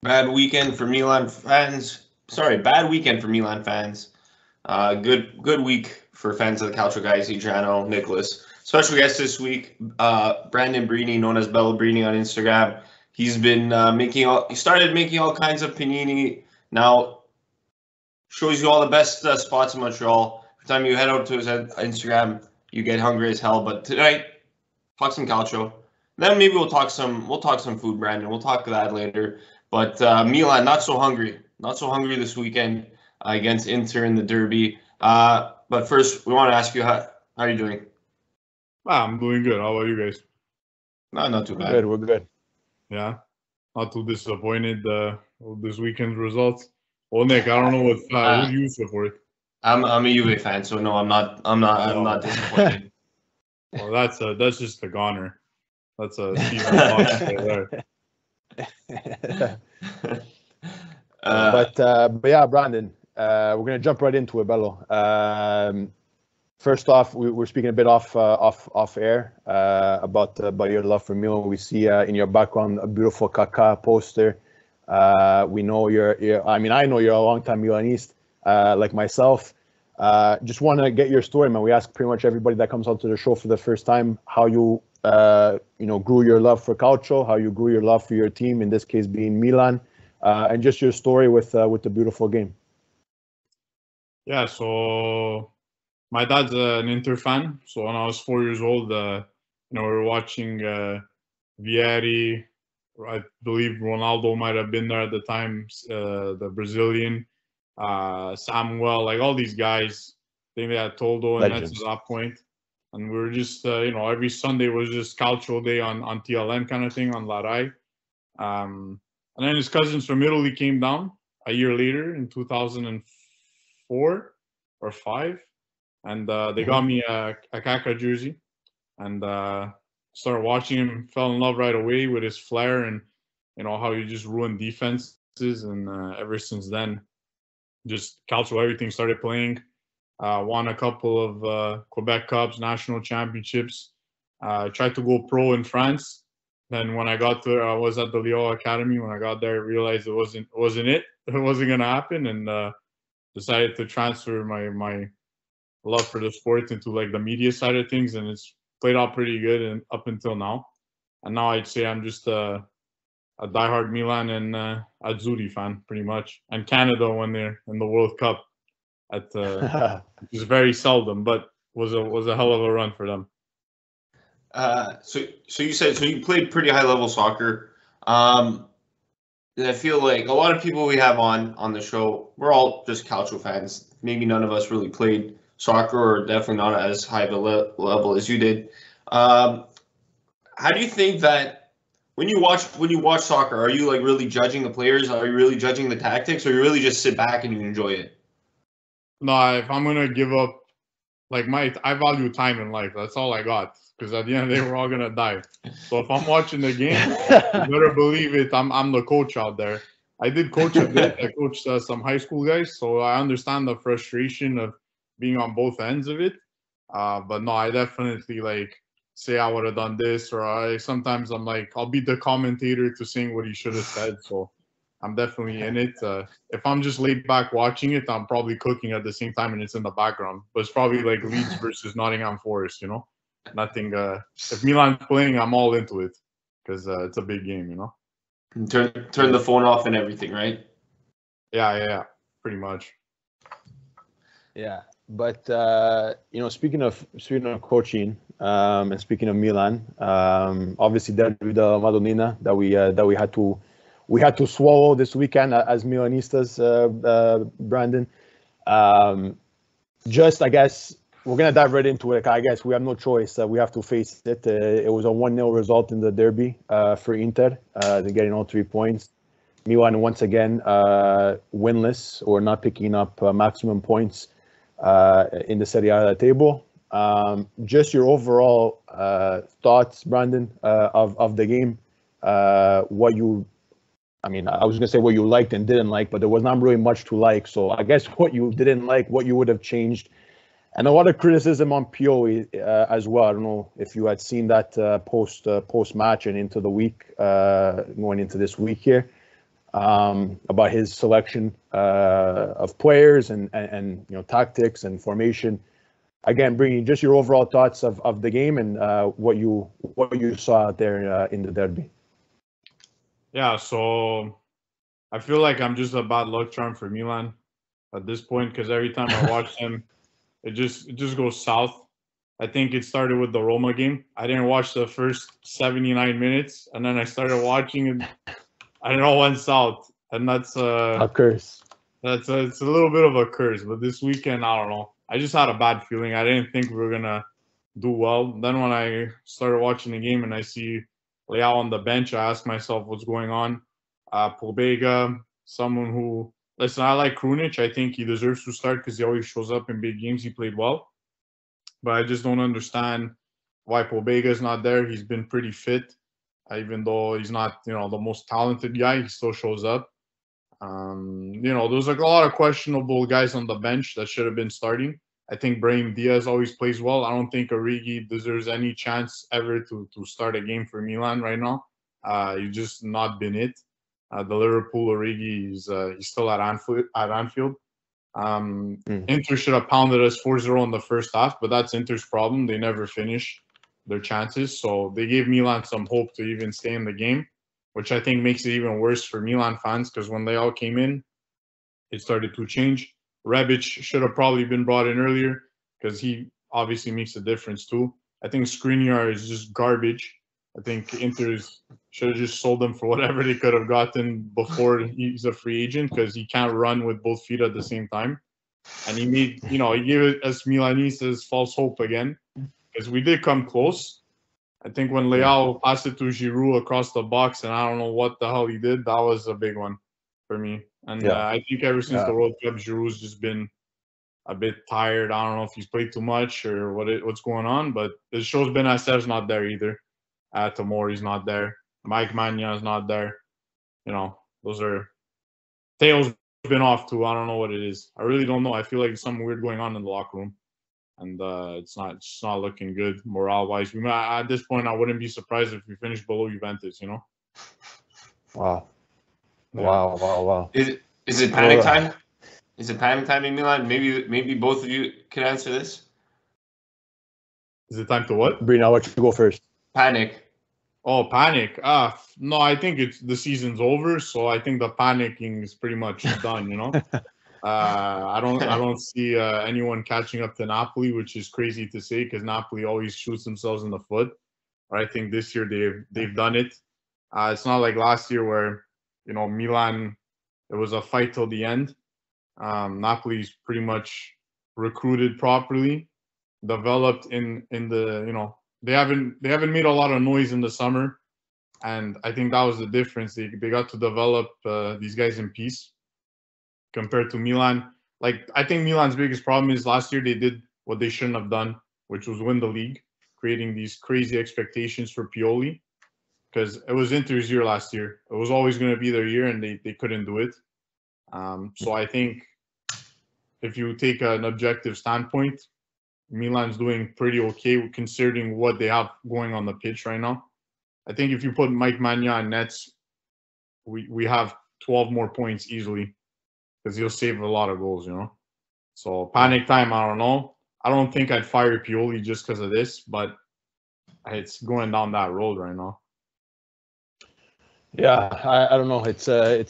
Bad weekend for Milan fans. Sorry, bad weekend for Milan fans. Good week for fans of the Calcio Guys, Adriano, Nicholas. Special guest this week, Brandon Brini, known as Bellobrini on Instagram. He's been he started making all kinds of panini. Now shows you all the best spots in Montreal. Every time you head out to his Instagram, you get hungry as hell. But tonight, talk some Calcio. Then maybe we'll talk some food, Brandon. We'll talk that later. But Milan, not so hungry this weekend against Inter in the Derby. But first, we want to ask you how are you doing? I'm doing good. How about you guys? Not too bad. We're good. Yeah, not too disappointed with this weekend's results. Well, Nick, I don't know who do you support? I'm a Juve fan, so no, I'm not disappointed. Well, that's just a goner. That's a season loss right there. But yeah, Brandon, we're gonna jump right into it, Bello. First off, we're speaking a bit off air about your love for Milan. We see in your background a beautiful Kaká poster. We know I know you're a longtime Milanist, like myself. Just want to get your story, man. We ask pretty much everybody that comes onto the show for the first time how you grew your love for Calcio, how you grew your love for your team, in this case being Milan, and just your story with the beautiful game. Yeah, so my dad's an Inter fan. So when I was 4 years old, we were watching Vieri. I believe Ronaldo might have been there at the time, the Brazilian, Samuel, like all these guys. I think they had Toldo and Nets at that point. And we were just, every Sunday was just Calcio Day on TLN kind of thing, on La Rai. And then his cousins from Italy came down a year later in 2004 or 5. And they got me a Kaká jersey. And started watching him, fell in love right away with his flair and, how he just ruined defenses. And ever since then, just Calcio, everything started playing. Won a couple of Quebec Cups, national championships. Tried to go pro in France. Then when I got there, I was at the Lyon Academy. When I got there, I realized it wasn't it. It wasn't going to happen, and decided to transfer my love for the sport into like the media side of things, and it's played out pretty good and up until now. And now I'd say I'm just a diehard Milan and Azzurri fan, pretty much. And Canada when they're in the World Cup. Which is very seldom, but was a hell of a run for them. So you said you played pretty high level soccer. And I feel like a lot of people we have on the show, we're all just Calcio fans. Maybe none of us really played soccer, or definitely not as high of a level as you did. How do you think that when you watch soccer, are you like really judging the players? Are you really judging the tactics, or you really just sit back and you enjoy it? No, if I'm gonna give up, like I value time in life. That's all I got. Because at the end of the day, we're all gonna die. So if I'm watching the game, you better believe it. I'm the coach out there. I did coach a bit. I coached some high school guys, so I understand the frustration of being on both ends of it. But no, I definitely say I would have done this, or sometimes I'm like, I'll be the commentator to saying what he should have said. So I'm definitely in it. If I'm just laid back watching it, I'm probably cooking at the same time and it's in the background. But it's probably like Leeds versus Nottingham Forest, Nothing. If Milan's playing, I'm all into it because it's a big game, And turn the phone off and everything, right? Yeah, pretty much. Yeah, but speaking of coaching, and speaking of Milan, obviously Derby Della Madoninna that we had to swallow this weekend as Milanistas, Brandon. I guess we're going to dive right into it. I guess we have no choice. We have to face it. It was a 1-0 result in the Derby for Inter. They're getting all 3 points. Milan, once again, winless or not picking up maximum points in the Serie table. Just your overall thoughts, Brandon, of the game. I was going to say what you liked and didn't like, but there was not really much to like. So I guess what you didn't like, what you would have changed. And a lot of criticism on Pioli as well. I don't know if you had seen that post-match and into the week, going into this week here. about his selection of players and tactics and formation. Again, bringing just your overall thoughts of the game and what you saw out there in the derby. Yeah, so I feel like I'm just a bad luck charm for Milan at this point, because every time I watch them, it just goes south. I think it started with the Roma game. I didn't watch the first 79 minutes, and then I started watching it. I don't know, went south, and that's a curse. It's a little bit of a curse. But this weekend, I don't know. I just had a bad feeling. I didn't think we were gonna do well. Then when I started watching the game and I see Leao on the bench, I ask myself what's going on. Pobega, someone who, listen, I like Krunic. I think he deserves to start because he always shows up in big games. He played well. But I just don't understand why Pobega is not there. He's been pretty fit. Even though he's not, the most talented guy, he still shows up. There's like a lot of questionable guys on the bench that should have been starting. I think Brahim Diaz always plays well. I don't think Origi deserves any chance ever to start a game for Milan right now. He's just not been it. The Liverpool Origi, he's still at Anfield. Inter should have pounded us 4-0 in the first half, but that's Inter's problem. They never finish their chances. So they gave Milan some hope to even stay in the game, which I think makes it even worse for Milan fans, because when they all came in, it started to change. Rebic should have probably been brought in earlier because he obviously makes a difference too. I think Skriniar is just garbage. I think Inter should have just sold him for whatever they could have gotten before he's a free agent, because he can't run with both feet at the same time. And he made, he gave us Milanistas false hope again, because we did come close. I think when Leao passed it to Giroud across the box, and I don't know what the hell he did, that was a big one for me. And I think ever since the World Cup, Giroud's just been a bit tired. I don't know if he's played too much or what's going on, but it shows Benasser's not there either. Tomori's not there. Mike Magna's not there. Those are Theo's been off too. I don't know what it is. I really don't know. I feel like there's something weird going on in the locker room, and it's not looking good morale wise. At this point, I wouldn't be surprised if we finish below Juventus. Wow. Yeah. Wow. Is it panic time? Is it panic time in Milan? Maybe both of you can answer this. Is it time to what? Brini, I'll let you go first. Panic. Oh, panic. No, I think the season's over, so I think the panicking is pretty much done, I don't see anyone catching up to Napoli, which is crazy to say because Napoli always shoots themselves in the foot. But I think this year they've done it. It's not like last year where, Milan, it was a fight till the end. Napoli's pretty much recruited properly, developed in the, they haven't made a lot of noise in the summer, and I think that was the difference. They got to develop these guys in peace compared to Milan. Like, I think Milan's biggest problem is last year they did what they shouldn't have done, which was win the league, creating these crazy expectations for Pioli, because it was Inter's year last year. It was always going to be their year, and they couldn't do it. So I think if you take an objective standpoint, Milan's doing pretty okay considering what they have going on the pitch right now. I think if you put Mike Magna in nets, we have 12 more points easily because he'll save a lot of goals, So panic time, I don't know. I don't think I'd fire Pioli just because of this, but it's going down that road right now. Yeah, I don't know. It's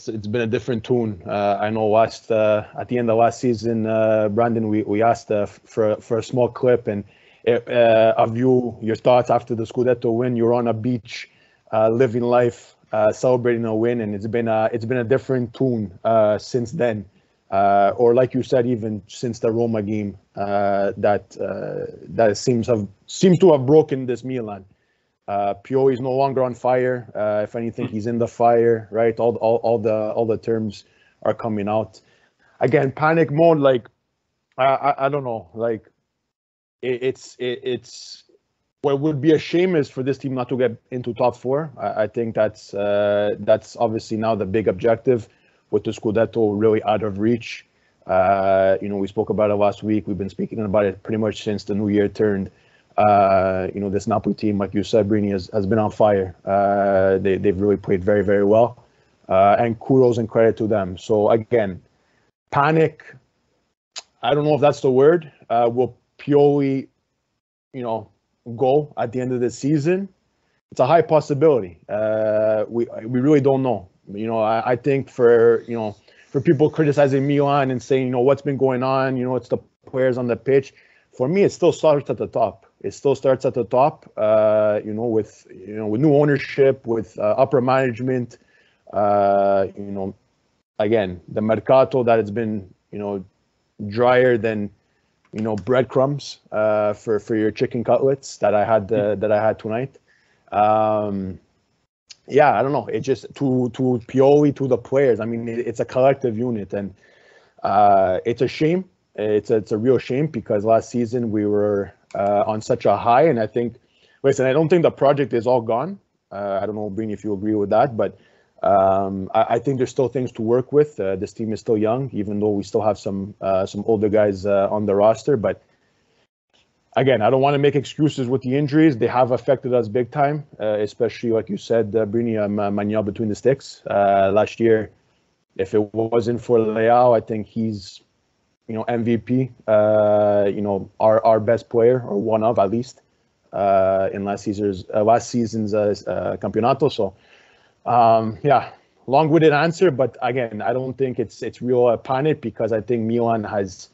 been a different tune. I know at the end of last season, Brandon, we asked for a small clip and of your thoughts after the Scudetto win. You're on a beach, living life, celebrating a win, and it's been a different tune since then, or like you said, even since the Roma game, that seems to have broken this Milan. Pioli is no longer on fire. If anything, he's in the fire, right? All the terms are coming out. Again, panic mode. Like, I don't know. Like, it's what would be a shame is for this team not to get into top four. I think that's obviously now the big objective, with the Scudetto really out of reach. We spoke about it last week. We've been speaking about it pretty much since the new year turned. This Napoli team, like you said, Brini, has been on fire. They've really played very, very well. and kudos and credit to them. So again, panic, I don't know if that's the word. Will Pioli, go at the end of the season? It's a high possibility. We really don't know. I think for people criticizing Milan and saying, what's been going on, it's the players on the pitch. For me, it still starts at the top. It still starts at the top, with new ownership, with upper management. Again, the mercato that has been, drier than, breadcrumbs for your chicken cutlets that I had tonight. Yeah, I don't know. It just to Pioli, to the players. I mean, it's a collective unit, and it's a shame. It's a real shame because last season we were on such a high, and I think, listen, I don't think the project is all gone. I don't know, Brini, if you agree with that, but I think there's still things to work with. This team is still young, even though we still have some older guys on the roster. But again, I don't want to make excuses with the injuries. They have affected us big time, especially like you said, Brini, Manuel between the sticks. Last year, if it wasn't for Leao, I think he's MVP, our best player, or one of, at least, in last season's campeonato. So, yeah, long-winded answer, but again, I don't think it's real panic, because I think Milan has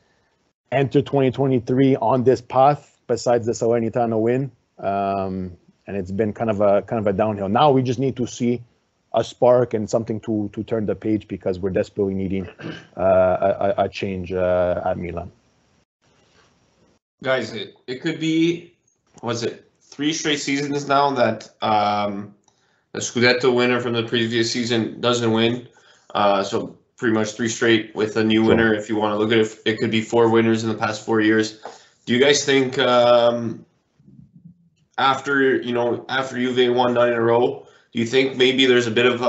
entered 2023 on this path, besides the Salernitana win, and it's been kind of a downhill. Now we just need to see a spark and something to turn the page, because we're desperately needing a change at Milan. Guys, it could be, was it 3 straight seasons now that the Scudetto winner from the previous season doesn't win? So pretty much 3 straight with a new winner. If you want to look at it, it could be 4 winners in the past 4 years. Do you guys think after Juve won 9 in a row, do you think maybe there's a bit of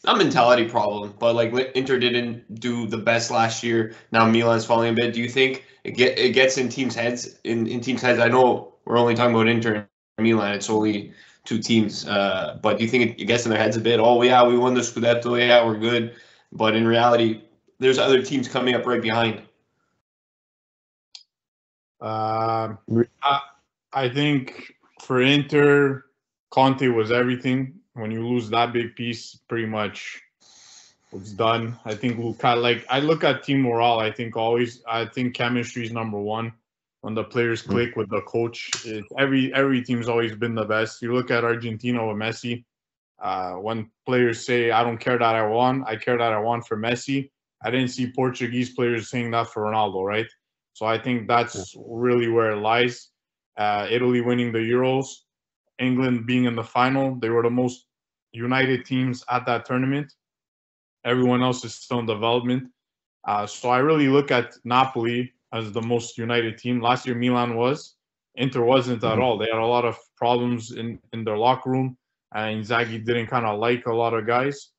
not mentality problem, but like Inter didn't do the best last year, now Milan's falling a bit? Do you think it gets in teams' heads? In teams' heads, I know we're only talking about Inter and Milan. It's only 2 teams, but do you think it gets in their heads a bit? Oh yeah, we won the Scudetto. Yeah, we're good. But in reality, there's other teams coming up right behind. I think for Inter, Conte was everything. When you lose that big piece, pretty much it's done. I think I look at team morale. I think chemistry is number one. When the players click with the coach, every team's always been the best. You look at Argentina with Messi. When players say, "I don't care that I won. I care that I won for Messi." I didn't see Portuguese players saying that for Ronaldo, right? So I think that's really where it lies. Italy winning the Euros, England being in the final. They were the most united teams at that tournament. Everyone else is still in development. So I really look at Napoli as the most united team. Last year, Milan was. Inter wasn't at all. They had a lot of problems in their locker room. Inzaghi didn't kind of like a lot of guys.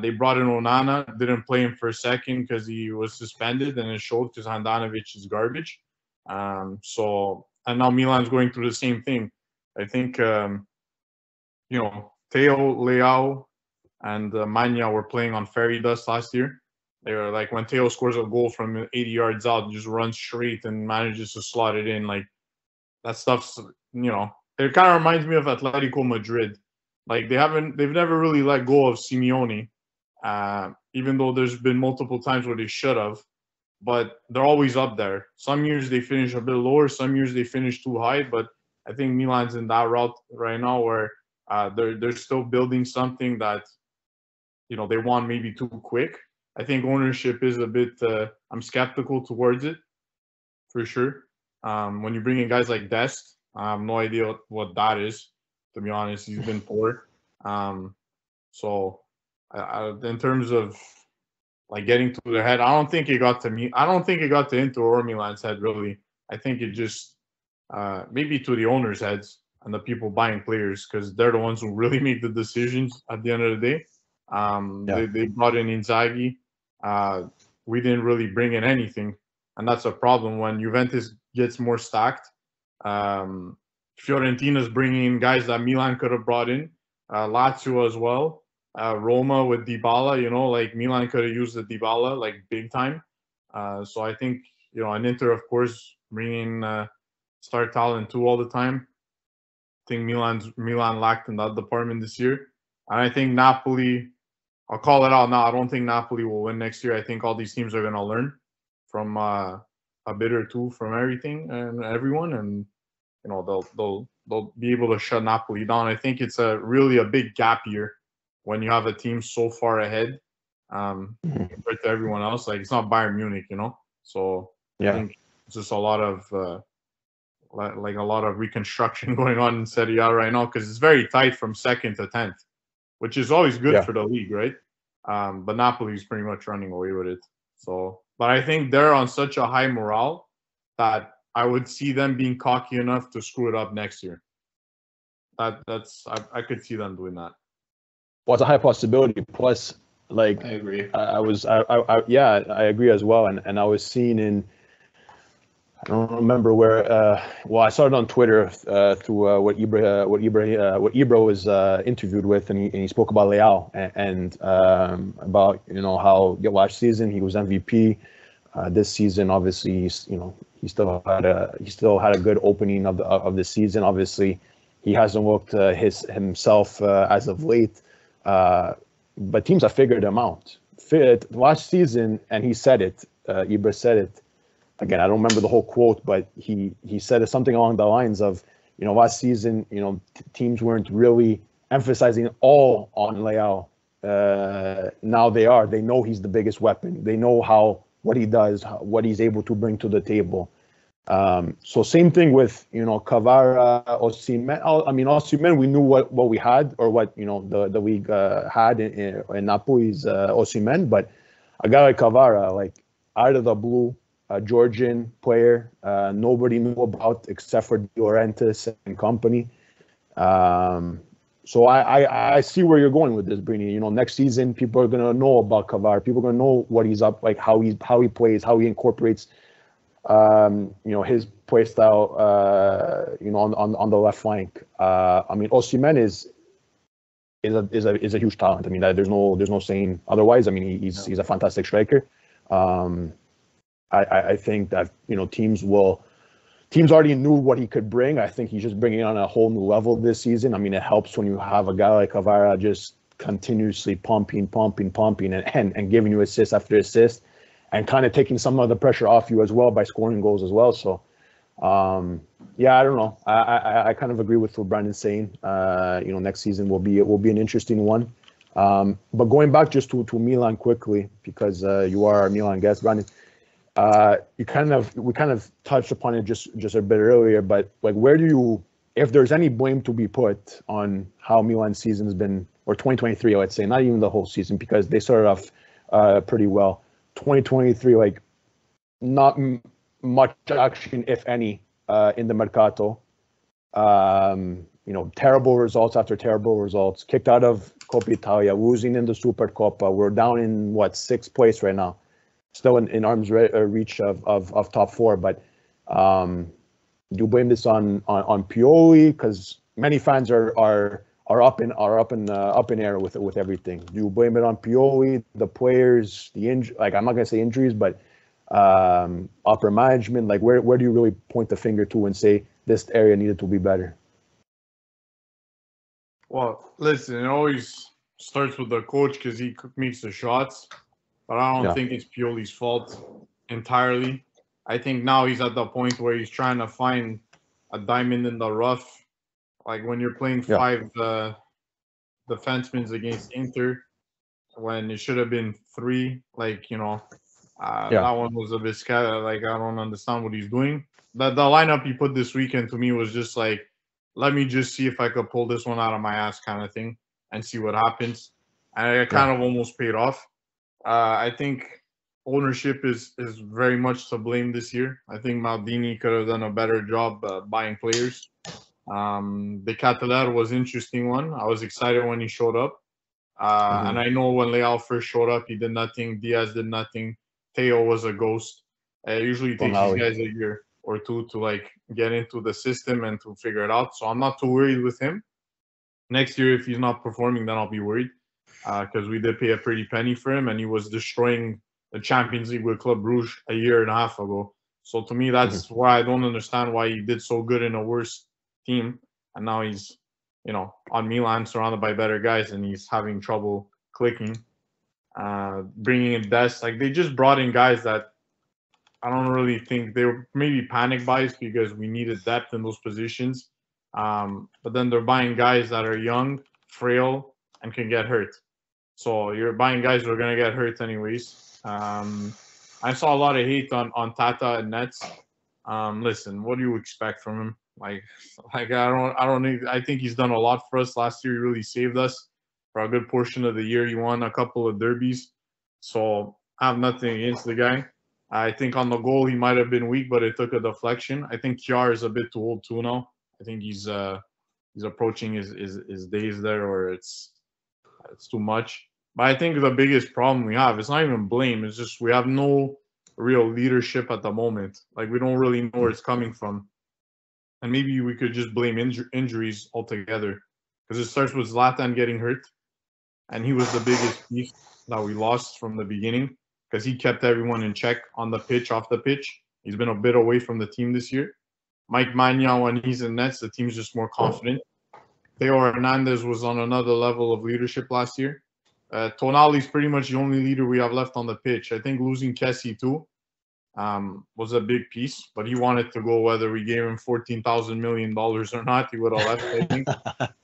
They brought in Onana, didn't play him for a second because he was suspended, and it showed because Handanovic is garbage. And now Milan's going through the same thing. I think, Theo, Leao, and Magna were playing on fairy dust last year. They were like, when Theo scores a goal from 80 yards out, just runs straight and manages to slot it in. Like, that stuff's, it kind of reminds me of Atletico Madrid. Like, they've never really let go of Simeone, even though there's been multiple times where they should have. But they're always up there. Some years they finish a bit lower, some years they finish too high. But I think Milan's in that route right now where they're still building something that, they want maybe too quick. I think ownership is a bit, I'm skeptical towards it, for sure. When you bring in guys like Dest, I have no idea what that is, to be honest. He's been poor. So in terms of like getting to their head, I don't think it got to me. I don't think it got to Inter or Milan's head, really. I think it just maybe to the owners' heads and the people buying players, because they're the ones who really make the decisions at the end of the day. They brought in Inzaghi. We didn't really bring in anything, and that's a problem when Juventus gets more stacked. Fiorentina's bringing in guys that Milan could have brought in, Lazio as well. Roma with Dybala, like Milan could have used the Dybala like big time. So I think, an Inter, of course, bringing star talent too all the time. I think Milan lacked in that department this year. And I think Napoli, I'll call it out now. I don't think Napoli will win next year. I think all these teams are going to learn from a bit or two from everything and everyone, and they'll be able to shut Napoli down. I think it's really a big gap year when you have a team so far ahead compared to everyone else. Like, it's not Bayern Munich, So I think it's just a lot of a lot of reconstruction going on in Serie A right now, because it's very tight from 2nd to 10th, which is always good for the league, right? But Napoli's pretty much running away with it. So, but I think they're on such a high morale that I would see them being cocky enough to screw it up next year. I could see them doing that. Well, it's a high possibility. Plus, like, I agree. I agree as well. And I was seeing I don't remember where. I saw it on Twitter through what Ibra was interviewed with, and he spoke about Leao and about how last season he was MVP. This season, obviously, he still had a good opening of the season. Obviously, he hasn't looked himself as of late, but teams have figured him out. Last season, and he said it. Ibra said it. Again, I don't remember the whole quote, but he said something along the lines of, last season, teams weren't really emphasizing all on Leao. Now they are. They know he's the biggest weapon. They know what he does, what he's able to bring to the table. So same thing with Kvara, Osimhen. I mean, Osimhen, we knew what we had, or what the league had in Napoli's Osimhen, but a guy like Kvara, like out of the blue. A Georgian player, nobody knew about except for De Laurentiis and company. So I see where you're going with this, Brini. Next season people are gonna know about Kvara. People are gonna know what he's up, like how he plays, how he incorporates, his play style, on the left flank. I mean, Osimhen is a huge talent. I mean, there's no saying otherwise. I mean, he's a fantastic striker. I think that teams already knew what he could bring. I think he's just bringing on a whole new level this season. I mean, it helps when you have a guy like Kvara just continuously pumping and giving you assist after assist, and kind of taking some of the pressure off you as well by scoring goals as well. So, I don't know. I kind of agree with what Brandon's saying. Next season will be an interesting one. But going back just to Milan quickly, because you are our Milan guest, Brandon. We kind of touched upon it just a bit earlier, but like, if there's any blame to be put on how Milan's season's been, or 2023, let's say, not even the whole season, because they started off pretty well. 2023, like, not much action, if any, in the Mercato. Terrible results after terrible results. Kicked out of Coppa Italia, losing in the Supercoppa. We're down in 6th place right now. Still in arm's reach of top 4, but do you blame this on Pioli? Because many fans are up in air with everything. Do you blame it on Pioli, the players, the injury? Like, I'm not gonna say injuries, but upper management. Like, where do you really point the finger to and say this area needed to be better? Well, listen, it always starts with the coach because he makes the shots. But I don't think it's Pioli's fault entirely. I think now he's at the point where he's trying to find a diamond in the rough. Like, when you're playing 5 defensemen against Inter, when it should have been 3, that one was a bit scattered. Like, I don't understand what he's doing. The lineup he put this weekend to me was just like, let me just see if I could pull this one out of my ass kind of thing and see what happens. And it kind of almost paid off. I think ownership is very much to blame this year. I think Maldini could have done a better job buying players. De Cataler was an interesting one. I was excited when he showed up. And I know when Leao first showed up, he did nothing. Diaz did nothing. Theo was a ghost. It usually takes these guys a year or two to get into the system and to figure it out. So I'm not too worried with him. Next year, if he's not performing, then I'll be worried. because we did pay a pretty penny for him, and he was destroying the Champions League with Club Brugge a year and a half ago. So to me, that's why I don't understand why he did so good in a worse team, and now he's, on Milan, surrounded by better guys, and he's having trouble clicking. Bringing in Dest, like they just brought in guys that I don't really think they were maybe panic buys because we needed depth in those positions. But then they're buying guys that are young, frail, and can get hurt. So you're buying guys that are going to get hurt anyways. I saw a lot of hate on Tata and Nets. Listen, what do you expect from him? Like I think he's done a lot for us. Last year, he really saved us for a good portion of the year. He won a couple of derbies. So I have nothing against the guy. I think on the goal, he might have been weak, but it took a deflection. I think Kjaer is a bit too old too now. I think he's approaching his days there, or it's too much. But I think the biggest problem we have, it's not even blame. It's just we have no real leadership at the moment. Like, we don't really know where it's coming from. And maybe we could just blame injuries altogether. Because it starts with Zlatan getting hurt. And he was the biggest piece that we lost from the beginning. Because he kept everyone in check on the pitch, off the pitch. He's been a bit away from the team this year. Mike Magnan, when he's in nets, the team's just more confident. Theo Hernandez was on another level of leadership last year. Tonali's pretty much the only leader we have left on the pitch. I think losing Kessie too was a big piece, but he wanted to go whether we gave him $14,000 million or not. He would have left, I think.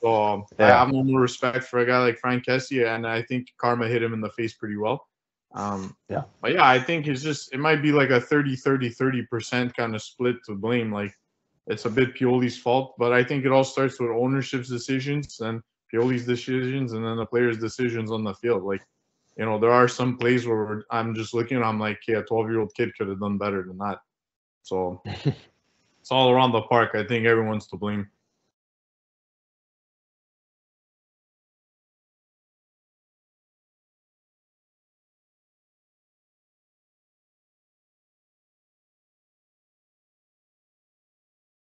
So I have no more respect for a guy like Frank Kessie, and I think karma hit him in the face pretty well. But yeah, I think it might be like a 30% kind of split to blame. Like, it's a bit Pioli's fault, but I think it all starts with ownership's decisions and Pioli's decisions, and then the players' decisions on the field. Like, there are some plays where I'm just looking and I'm like, a 12-year-old kid could have done better than that. So it's all around the park. I think everyone's to blame.